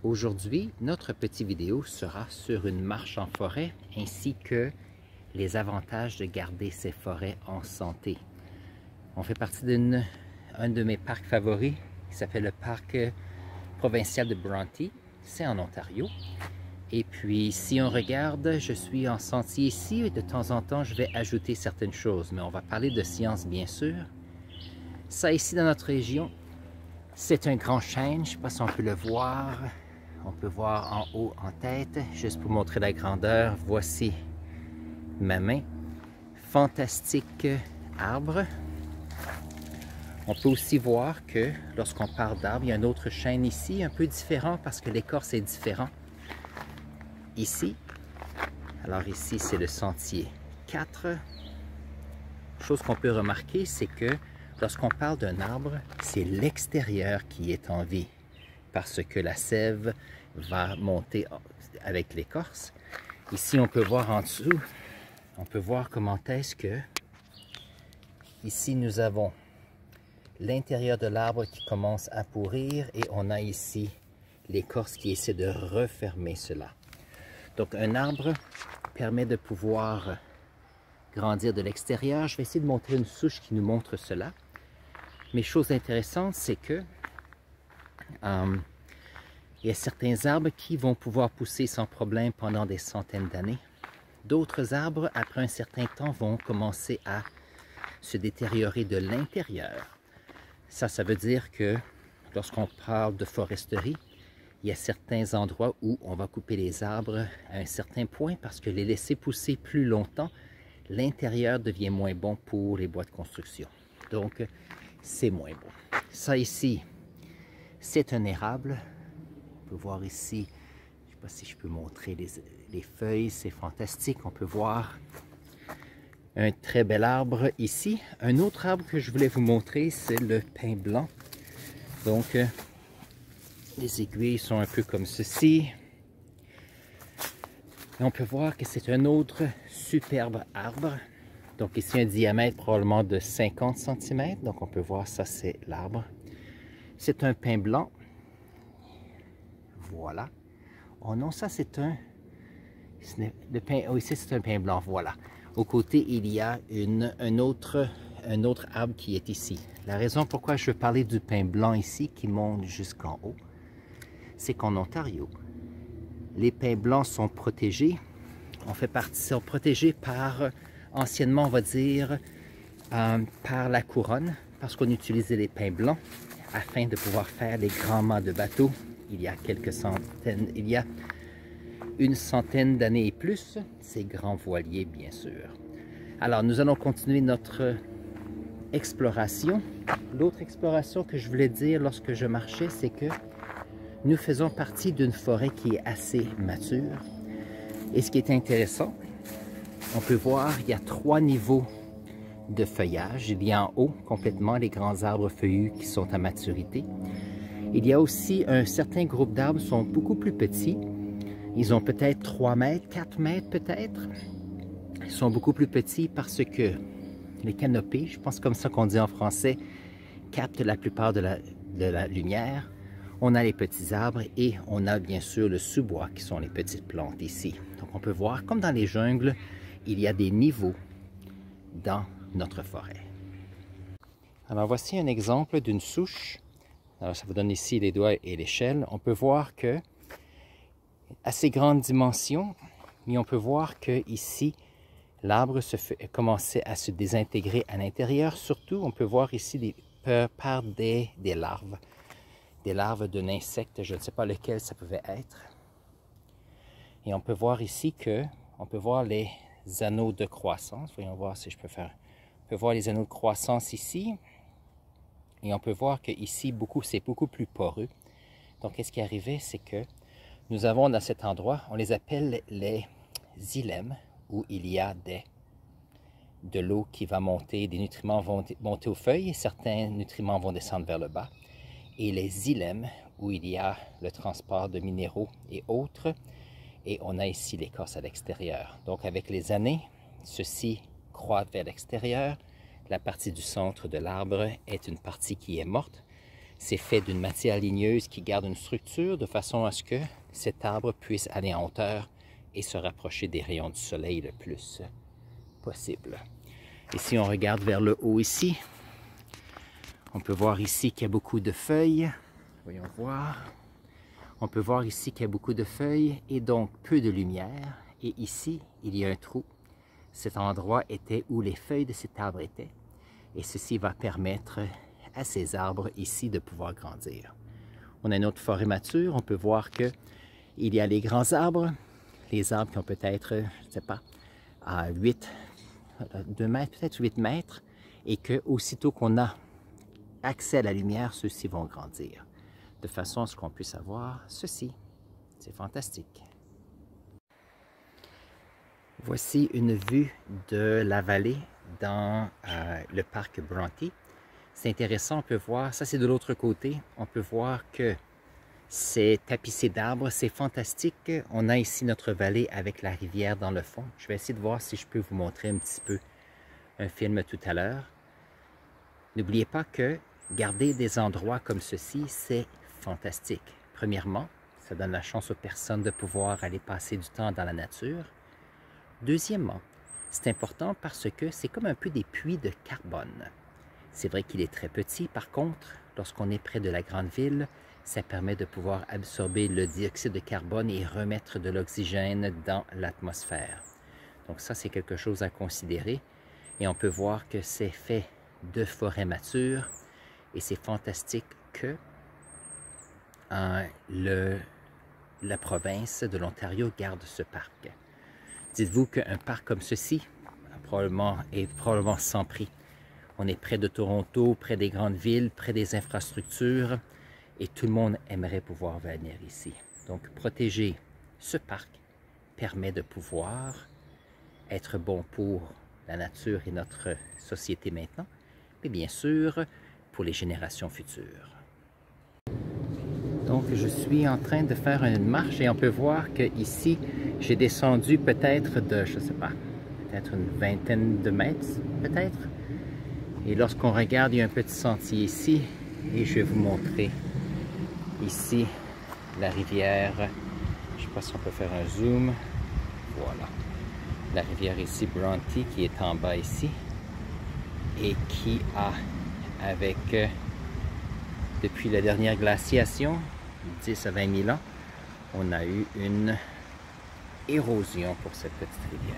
Aujourd'hui, notre petite vidéo sera sur une marche en forêt ainsi que les avantages de garder ces forêts en santé. On fait partie d'un de mes parcs favoris qui s'appelle le parc provincial de Bronte. C'est en Ontario. Et puis, si on regarde, je suis en sentier ici et de temps en temps, je vais ajouter certaines choses. Mais on va parler de science, bien sûr. Ça, ici, dans notre région, c'est un grand chêne. Je ne sais pas si on peut le voir. On peut voir en haut, en tête. Juste pour montrer la grandeur, voici ma main. Fantastique arbre. On peut aussi voir que lorsqu'on parle d'arbre, il y a un autre chêne ici, un peu différent parce que l'écorce est différente. Ici, alors ici c'est le sentier 4. Chose qu'on peut remarquer, c'est que lorsqu'on parle d'un arbre, c'est l'extérieur qui est en vie parce que la sève va monter avec l'écorce. Ici, on peut voir en dessous, on peut voir comment est-ce que ici nous avons l'intérieur de l'arbre qui commence à pourrir et on a ici l'écorce qui essaie de refermer cela. Donc un arbre permet de pouvoir grandir de l'extérieur. Je vais essayer de montrer une souche qui nous montre cela. Mais chose intéressante, c'est que il y a certains arbres qui vont pouvoir pousser sans problème pendant des centaines d'années. D'autres arbres, après un certain temps, vont commencer à se détériorer de l'intérieur. Ça veut dire que lorsqu'on parle de foresterie, il y a certains endroits où on va couper les arbres à un certain point parce que les laisser pousser plus longtemps, l'intérieur devient moins bon pour les bois de construction. Donc, c'est moins bon. Ça ici, c'est un érable. On peut voir ici, je ne sais pas si je peux montrer les feuilles, c'est fantastique. On peut voir un très bel arbre ici. Un autre arbre que je voulais vous montrer, c'est le pin blanc. Donc, les aiguilles sont un peu comme ceci. Et on peut voir que c'est un autre superbe arbre. Donc ici, un diamètre probablement de 50 cm. Donc on peut voir, ça c'est l'arbre. C'est un pin blanc. Voilà. Oh non, ça c'est un... Le pin, oh, ici c'est un pin blanc, voilà. Au côté, il y a un autre arbre qui est ici. La raison pourquoi je veux parler du pin blanc ici, qui monte jusqu'en haut, c'est qu'en Ontario, les pins blancs sont protégés. Sont protégés par, anciennement on va dire, par la couronne, parce qu'on utilisait les pins blancs afin de pouvoir faire les grands mâts de bateaux il y a une centaine d'années et plus, ces grands voiliers bien sûr. Alors nous allons continuer notre exploration. L'autre exploration que je voulais dire lorsque je marchais, c'est que nous faisons partie d'une forêt qui est assez mature. Et ce qui est intéressant, on peut voir, il y a 3 niveaux de feuillage. Il y a en haut, complètement, les grands arbres feuillus qui sont à maturité. Il y a aussi un certain groupe d'arbres qui sont beaucoup plus petits. Ils ont peut-être 3 mètres, 4 mètres peut-être. Ils sont beaucoup plus petits parce que les canopées, je pense comme ça qu'on dit en français, captent la plupart de la lumière. On a les petits arbres et on a bien sûr le sous-bois qui sont les petites plantes ici. Donc on peut voir, comme dans les jungles, il y a des niveaux dans notre forêt. Alors voici un exemple d'une souche. Alors ça vous donne ici les doigts et l'échelle. On peut voir que assez grande dimension, mais on peut voir que ici l'arbre commençait à se désintégrer à l'intérieur. Surtout, on peut voir ici par des larves. Des larves d'un insecte, je ne sais pas lequel ça pouvait être. Et on peut voir ici on peut voir les anneaux de croissance. Voyons voir si je peux faire. On peut voir les anneaux de croissance ici. Et on peut voir que ici, c'est beaucoup plus poreux. Donc, qu'est-ce qui est arrivé, c'est que nous avons dans cet endroit, on les appelle les xylèmes, où il y a de l'eau qui va monter, des nutriments vont monter aux feuilles et certains nutriments vont descendre vers le bas. Et les xylèmes, où il y a le transport de minéraux et autres, et on a ici l'écorce à l'extérieur. Donc avec les années, ceci croît vers l'extérieur. La partie du centre de l'arbre est une partie qui est morte. C'est fait d'une matière ligneuse qui garde une structure de façon à ce que cet arbre puisse aller en hauteur et se rapprocher des rayons du soleil le plus possible. Et si on regarde vers le haut ici, on peut voir ici qu'il y a beaucoup de feuilles. Voyons voir. On peut voir ici qu'il y a beaucoup de feuilles et donc peu de lumière. Et ici, il y a un trou. Cet endroit était où les feuilles de cet arbre étaient. Et ceci va permettre à ces arbres ici de pouvoir grandir. On a une autre forêt mature. On peut voir qu'il y a les grands arbres. Les arbres qui ont peut-être, je ne sais pas, à 2 mètres, peut-être 8 mètres. Et que aussitôt qu'on a accès à la lumière, ceux-ci vont grandir. De façon à ce qu'on puisse avoir ceci. C'est fantastique. Voici une vue de la vallée dans le parc Bronte. C'est intéressant, on peut voir, ça c'est de l'autre côté, on peut voir que c'est tapissé d'arbres, c'est fantastique. On a ici notre vallée avec la rivière dans le fond. Je vais essayer de voir si je peux vous montrer un petit peu un film tout à l'heure. N'oubliez pas que garder des endroits comme ceci, c'est fantastique. Premièrement, ça donne la chance aux personnes de pouvoir aller passer du temps dans la nature. Deuxièmement, c'est important parce que c'est comme un peu des puits de carbone. C'est vrai qu'il est très petit, par contre, lorsqu'on est près de la grande ville, ça permet de pouvoir absorber le dioxyde de carbone et remettre de l'oxygène dans l'atmosphère. Donc ça, c'est quelque chose à considérer. Et on peut voir que c'est fait de forêts matures et c'est fantastique que la province de l'Ontario garde ce parc. Dites-vous qu'un parc comme ceci est probablement sans prix. On est près de Toronto, près des grandes villes, près des infrastructures et tout le monde aimerait pouvoir venir ici. Donc protéger ce parc permet de pouvoir être bon pour la nature et notre société maintenant, mais bien sûr pour les générations futures. Donc, je suis en train de faire une marche et on peut voir que ici, j'ai descendu peut-être de, je ne sais pas, peut-être une vingtaine de mètres, peut-être. Et lorsqu'on regarde, il y a un petit sentier ici et je vais vous montrer ici la rivière. Je ne sais pas si on peut faire un zoom. Voilà. La rivière ici, Bronte, qui est en bas ici et qui a, avec, depuis la dernière glaciation, 10 à 20 000 ans, on a eu une érosion pour cette petite rivière.